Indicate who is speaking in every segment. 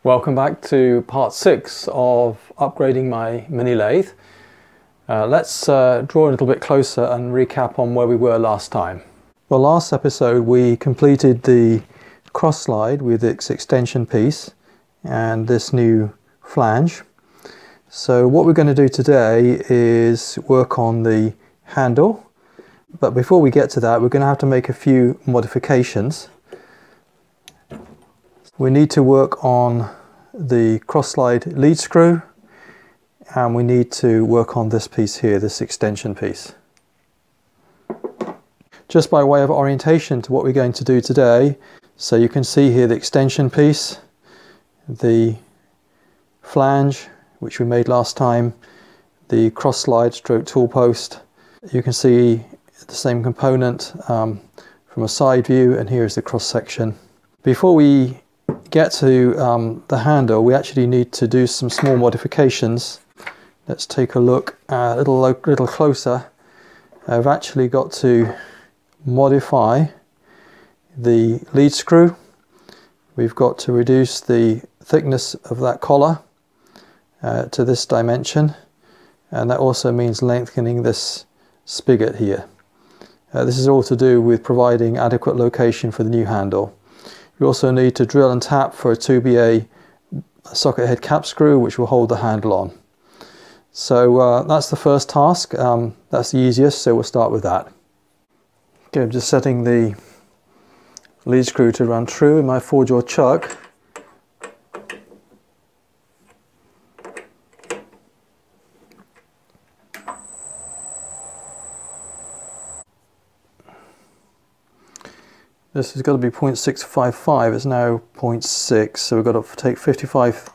Speaker 1: Welcome back to part 6 of upgrading my mini lathe. Let's draw a little bit closer and recap on where we were last time. Well, last episode we completed the cross slide with its extension piece and this new flange. So what we're going to do today is work on the handle, but before we get to that we're going to have to make a few modifications. We need to work on the cross slide lead screw, and we need to work on this piece here, this extension piece. Just by way of orientation to what we're going to do today, so you can see here the extension piece, the flange which we made last time, the cross slide stroke tool post. You can see the same component from a side view, and here's the cross section. Before we get to the handle, we actually need to do some small modifications. Let's take a look a little closer. I've actually got to modify the lead screw. We've got to reduce the thickness of that collar to this dimension, and that also means lengthening this spigot here. This is all to do with providing adequate location for the new handle. We also need to drill and tap for a 2BA socket head cap screw which will hold the handle on. So that's the first task. That's the easiest, so we'll start with that. Okay, I'm just setting the lead screw to run true in my 4-jaw chuck. This has got to be 0.655, it's now 0.6, so we've got to take 55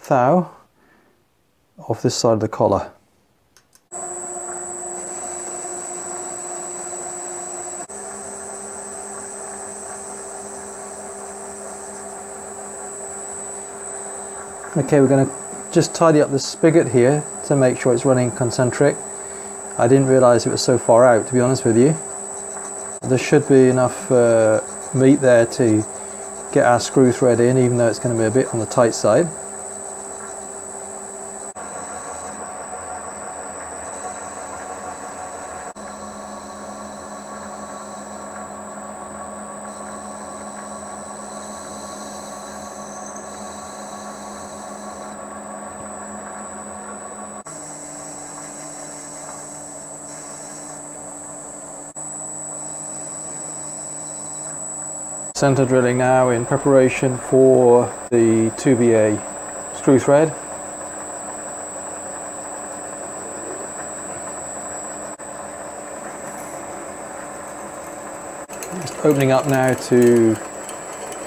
Speaker 1: thou off this side of the collar. Okay, we're going to just tidy up the spigot here to make sure it's running concentric. I didn't realise it was so far out, to be honest with you. There should be enough meat there to get our screw thread in, even though it's going to be a bit on the tight side. Center drilling now in preparation for the 2BA screw thread. Just opening up now to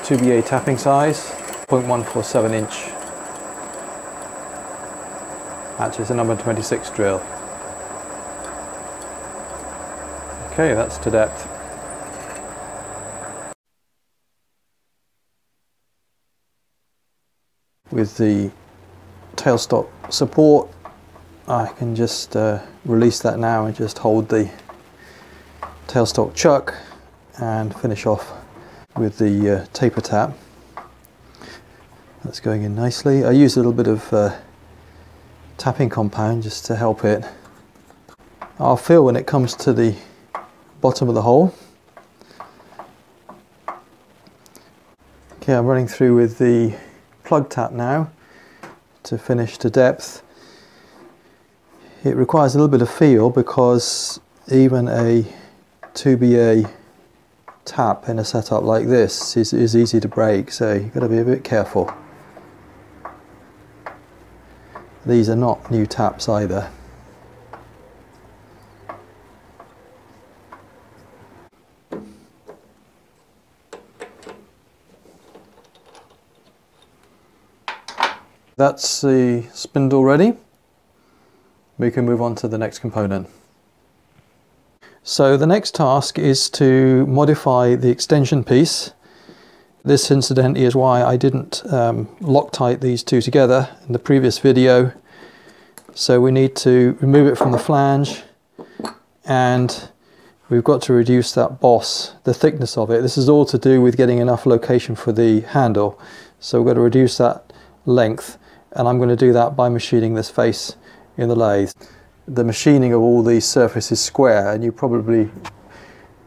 Speaker 1: 2BA tapping size, 0.147 inch. Matches a number 26 drill. Okay, that's to depth. With the tailstock support, I can just release that now and just hold the tailstock chuck and finish off with the taper tap. That's going in nicely. I use a little bit of tapping compound just to help it. I'll feel when it comes to the bottom of the hole. Okay, I'm running through with the plug tap now to finish to depth. It requires a little bit of feel because even a 2BA tap in a setup like this is easy to break, so you've got to be a bit careful. These are not new taps either. That's the spindle ready. We can move on to the next component. So the next task is to modify the extension piece. This incidentally is why I didn't Loctite these two together in the previous video. So we need to remove it from the flange, and we've got to reduce that boss, the thickness of it. This is all to do with getting enough location for the handle. So we've got to reduce that length, and I'm going to do that by machining this face in the lathe. The machining of all these surfaces is square, and you probably,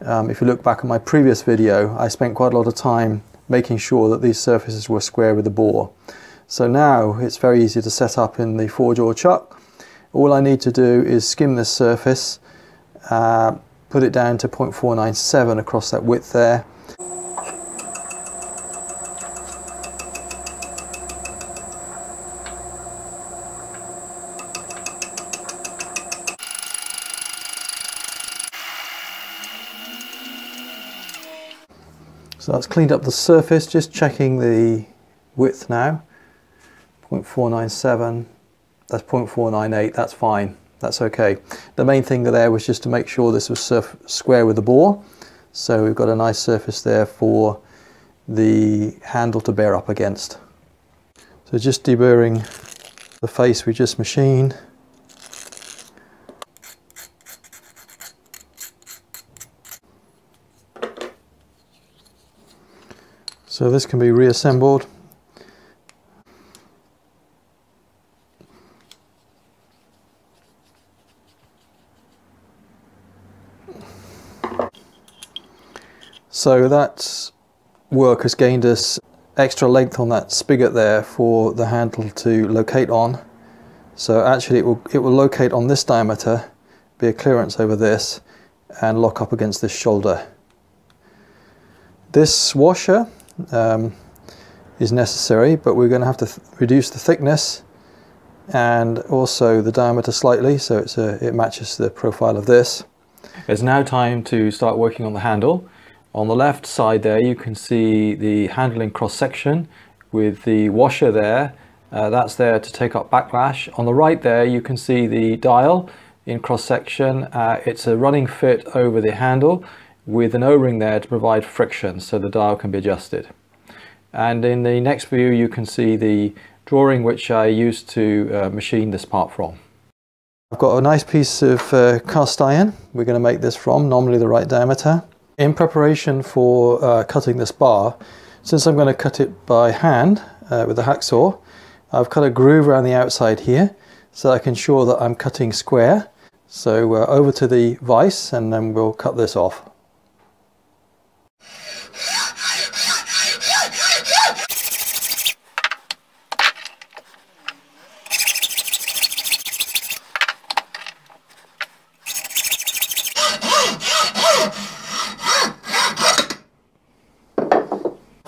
Speaker 1: if you look back at my previous video, I spent quite a lot of time making sure that these surfaces were square with the bore. So now it's very easy to set up in the four-jaw chuck. All I need to do is skim this surface, put it down to 0.497 across that width there. So that's cleaned up the surface, just checking the width now. 0.497, that's 0.498, that's fine, that's okay. The main thing there was just to make sure this was square with the bore. So we've got a nice surface there for the handle to bear up against. So just deburring the face we just machined. So this can be reassembled. So that work has gained us extra length on that spigot there for the handle to locate on. So actually it will locate on this diameter, be a clearance over this, and lock up against this shoulder. This washer is necessary, but we're going to have to reduce the thickness and also the diameter slightly, so it matches the profile of this. It's now time to start working on the handle. On the left side there you can see the handle in cross section with the washer there, that's there to take up backlash. On the right there you can see the dial in cross section. It's a running fit over the handle with an O-ring there to provide friction so the dial can be adjusted. And in the next view you can see the drawing which I used to machine this part from. I've got a nice piece of cast iron we're going to make this from, normally the right diameter. In preparation for cutting this bar, since I'm going to cut it by hand with a hacksaw, I've cut a groove around the outside here so I can ensure that I'm cutting square. So over to the vise and then we'll cut this off.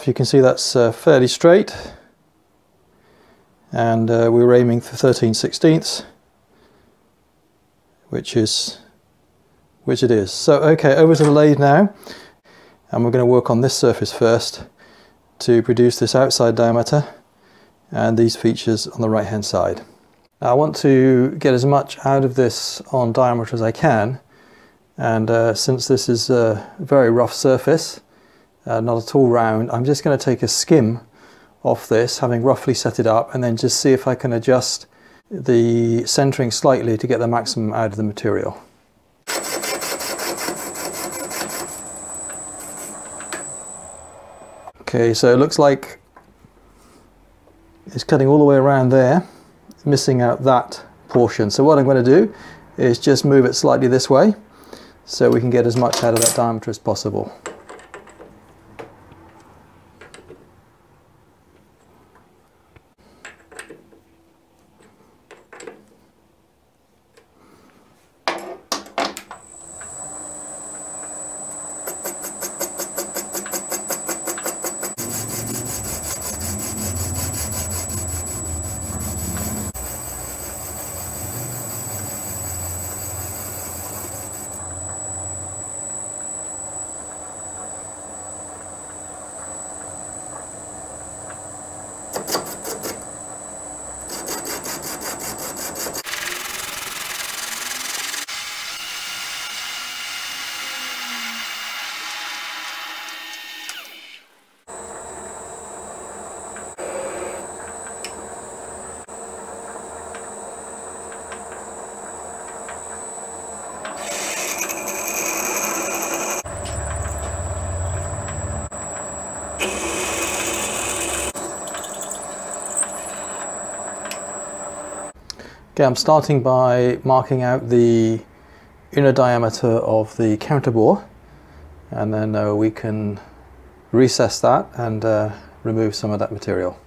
Speaker 1: You can see that's fairly straight, and we were aiming for 13/16, which it is. So okay, over to the lathe now, and we're going to work on this surface first to produce this outside diameter and these features on the right hand side. Now I want to get as much out of this on diameter as I can, and since this is a very rough surface, not at all round, I'm just going to take a skim off this, having roughly set it up, and then just see if I can adjust the centering slightly to get the maximum out of the material. Okay, so it looks like it's cutting all the way around there, missing out that portion. So what I'm going to do is just move it slightly this way so we can get as much out of that diameter as possible. Okay, I'm starting by marking out the inner diameter of the counter bore, and then we can recess that and remove some of that material.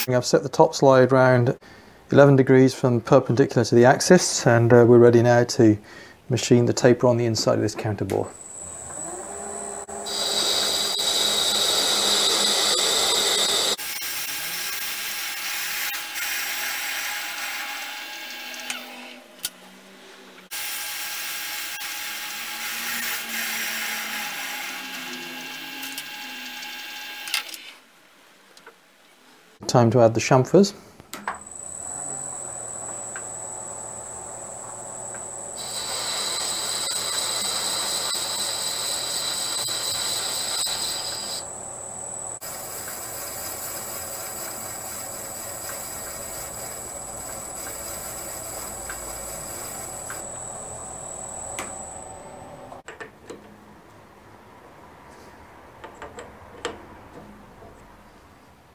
Speaker 1: I've set the top slide round 11 degrees from perpendicular to the axis, and we're ready now to machine the taper on the inside of this counter bore. Time to add the chamfers.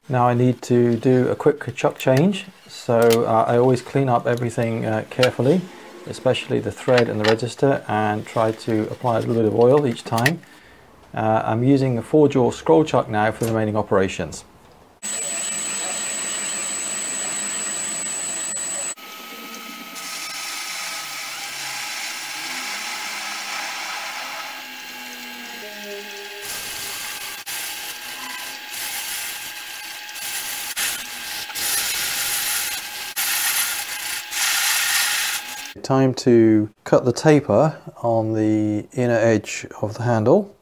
Speaker 1: Now I need to do a quick chuck change, so I always clean up everything carefully, especially the thread and the register, and try to apply a little bit of oil each time. I'm using a 4-jaw scroll chuck now for the remaining operations. Time to cut the taper on the inner edge of the handle.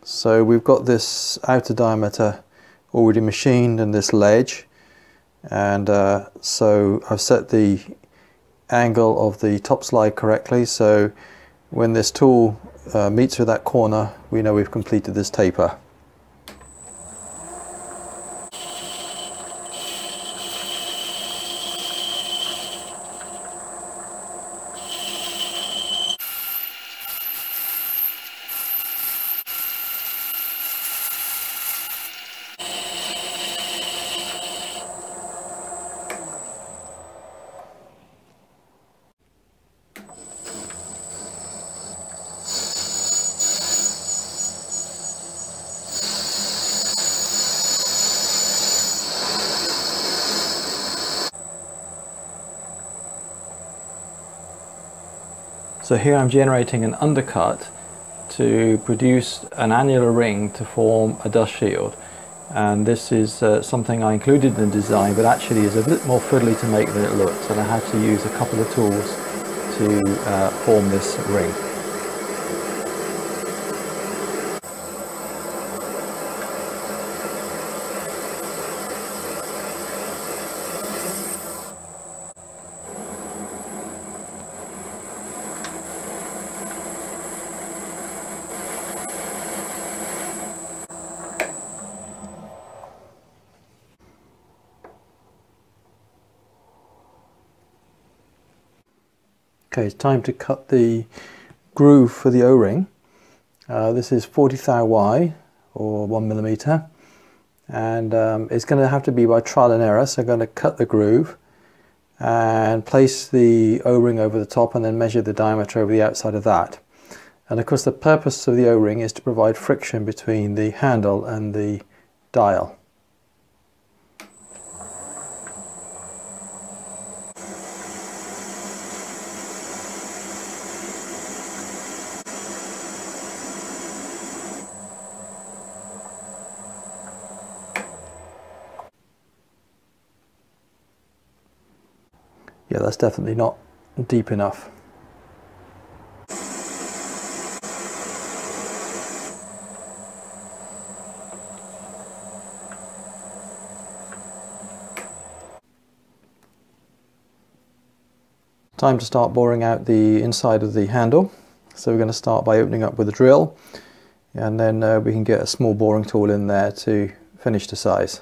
Speaker 1: So we've got this outer diameter already machined and this ledge, and so I've set the angle of the top slide correctly, so when this tool meets with that corner, we know we've completed this taper. So here I'm generating an undercut to produce an annular ring to form a dust shield, and this is something I included in the design, but actually is a bit more fiddly to make than it looks, and I had to use a couple of tools to form this ring. Okay, it's time to cut the groove for the O-ring. This is 40 thou wide, or 1mm, and it's going to have to be by trial and error, so I'm going to cut the groove and place the O-ring over the top and then measure the diameter over the outside of that. And of course the purpose of the O-ring is to provide friction between the handle and the dial. Yeah, that's definitely not deep enough. Time to start boring out the inside of the handle. So we're going to start by opening up with a drill and then we can get a small boring tool in there to finish the size.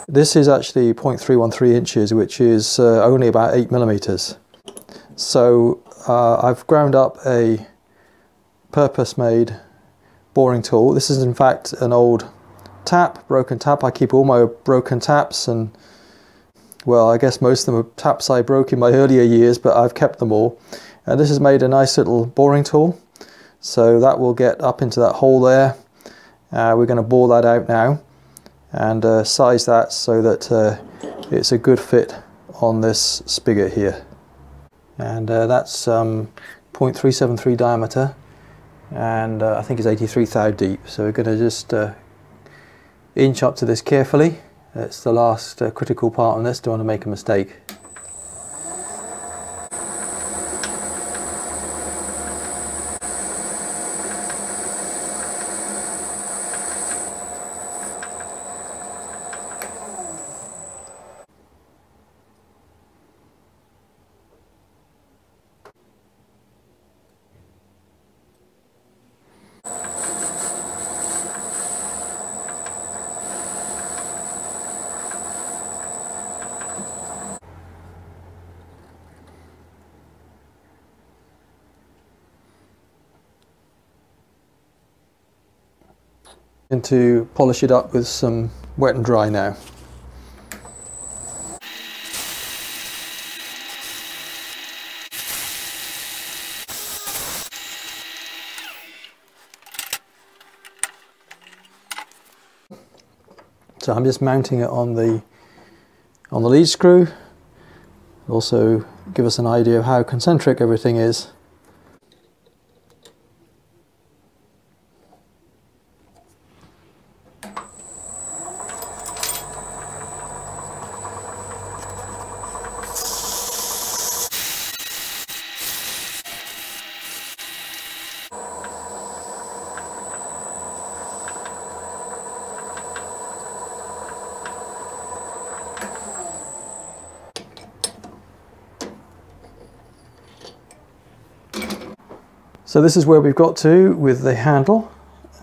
Speaker 1: This is actually 0.313 inches, which is only about 8 millimeters. So I've ground up a purpose-made boring tool. This is in fact an old tap, broken tap. I keep all my broken taps, and well, I guess most of them are taps I broke in my earlier years, but I've kept them all. And this has made a nice little boring tool. So that will get up into that hole there. We're going to bore that out now and size that so that it's a good fit on this spigot here. And that's 0.373 diameter, and I think it's 83 thou deep. So we're going to just inch up to this carefully. It's the last critical part on this. Don't want to make a mistake. And to polish it up with some wet and dry now. So I'm just mounting it on the lead screw. Also give us an idea of how concentric everything is. So this is where we've got to with the handle,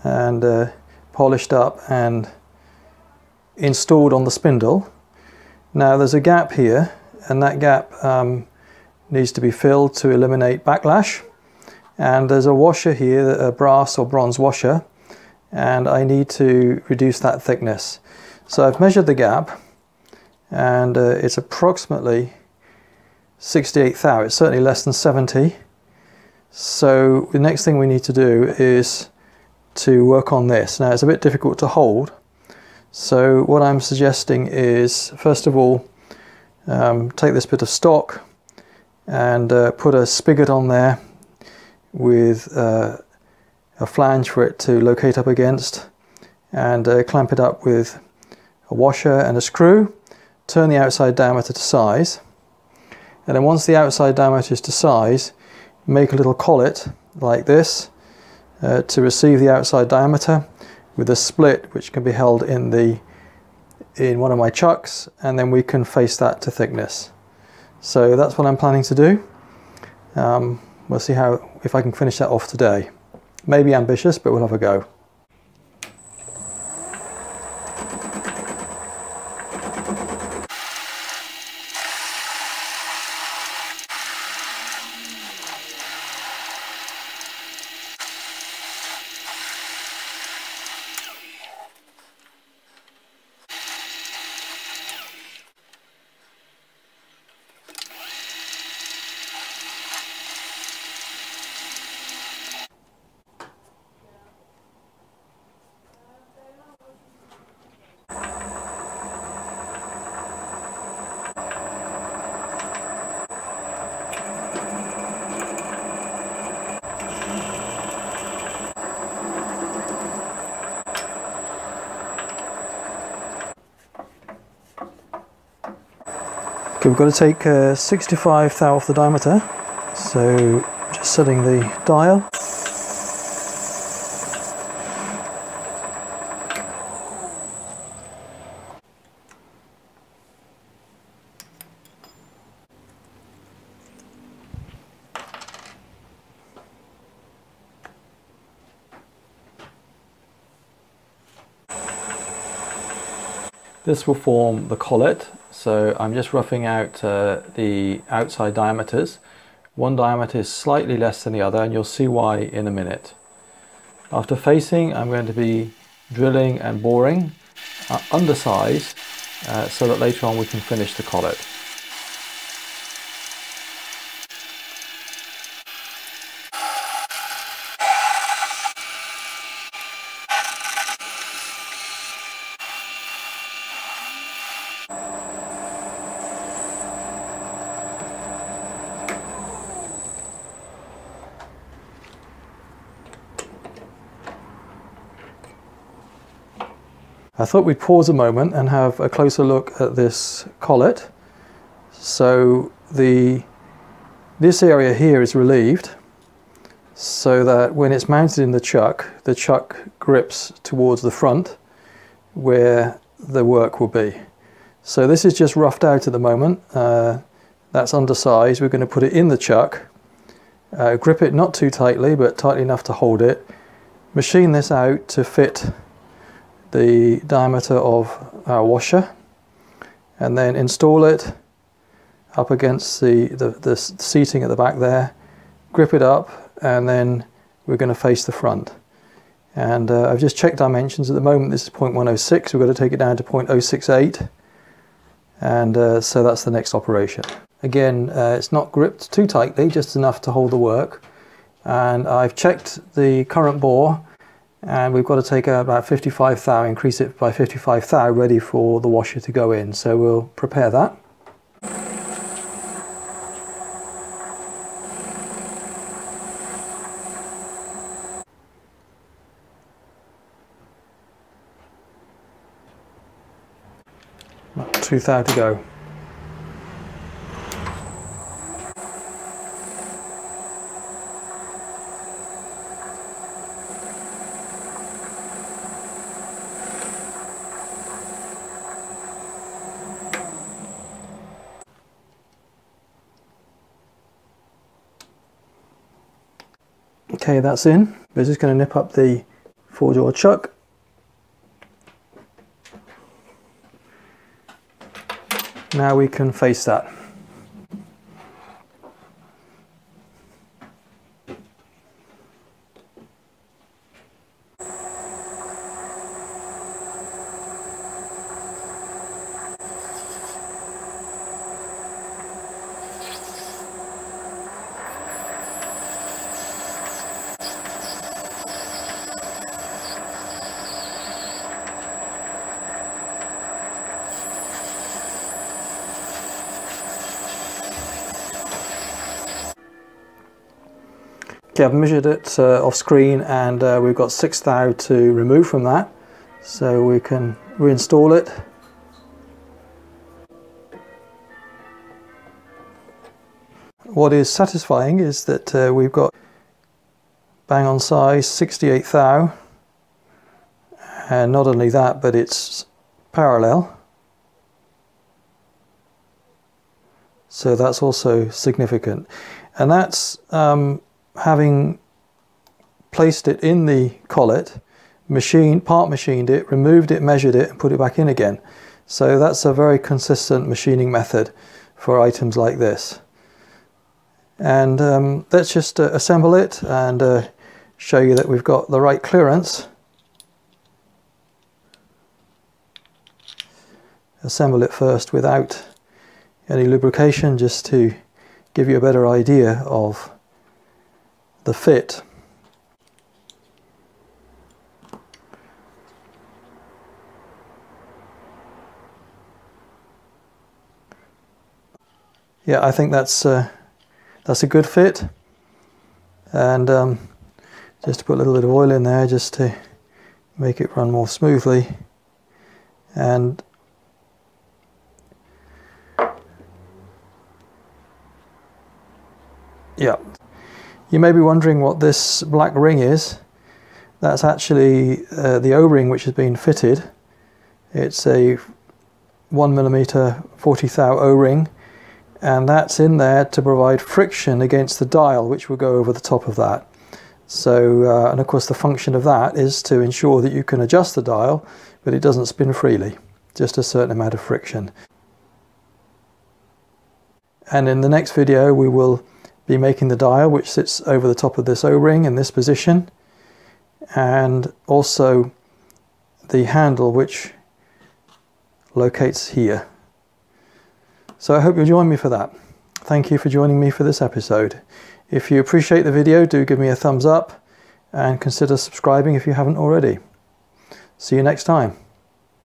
Speaker 1: and polished up and installed on the spindle. Now there's a gap here, and that gap needs to be filled to eliminate backlash. And there's a washer here, a brass or bronze washer, and I need to reduce that thickness. So I've measured the gap, and it's approximately 68 thou. It's certainly less than 70. So the next thing we need to do is to work on this. Now it's a bit difficult to hold, so what I'm suggesting is, first of all, take this bit of stock and put a spigot on there with a flange for it to locate up against, and clamp it up with a washer and a screw. Turn the outside diameter to size, and then once the outside diameter is to size, make a little collet like this to receive the outside diameter, with a split which can be held in one of my chucks, and then we can face that to thickness. So that's what I'm planning to do. We'll see if I can finish that off today. Maybe ambitious, but we'll have a go. Okay, we've got to take 65 thou off the diameter, so just setting the dial. This will form the collet, so I'm just roughing out the outside diameters. One diameter is slightly less than the other, and you'll see why in a minute. After facing, I'm going to be drilling and boring undersize so that later on we can finish the collet. I thought we'd pause a moment and have a closer look at this collet. So this area here is relieved so that when it's mounted in the chuck grips towards the front where the work will be. So this is just roughed out at the moment. That's undersized. We're going to put it in the chuck, grip it not too tightly but tightly enough to hold it, machine this out to fit the diameter of our washer, and then install it up against the seating at the back there, grip it up, and then we're going to face the front. And I've just checked dimensions. At the moment this is 0.106, we've got to take it down to 0.068, and so that's the next operation. Again, it's not gripped too tightly, just enough to hold the work, and I've checked the current bore, and we've got to take about 55 thou, increase it by 55 thou, ready for the washer to go in. So we'll prepare that. About 2 thou to go. Okay, that's in. We're just going to nip up the 4-jaw chuck. Now we can face that. Okay, I've measured it off screen, and we've got 6 thou to remove from that, so we can reinstall it. What is satisfying is that we've got bang on size 68 thou, and not only that, but it's parallel, so that's also significant, and that's having placed it in the collet, part machined it, removed it, measured it, and put it back in again. So that's a very consistent machining method for items like this. And let's just assemble it and show you that we've got the right clearance. Assemble it first without any lubrication, just to give you a better idea of the fit. Yeah, I think that's a good fit, and just to put a little bit of oil in there just to make it run more smoothly. And yeah, you may be wondering what this black ring is. That's actually the O-ring which has been fitted. It's a 1mm 40 thou O-ring, and that's in there to provide friction against the dial, which will go over the top of that. So, and of course the function of that is to ensure that you can adjust the dial, but it doesn't spin freely. just a certain amount of friction. And in the next video we will be making the dial, which sits over the top of this O-ring in this position, and also the handle, which locates here. So I hope you'll join me for that. Thank you for joining me for this episode. If you appreciate the video, do give me a thumbs up and consider subscribing if you haven't already. See you next time.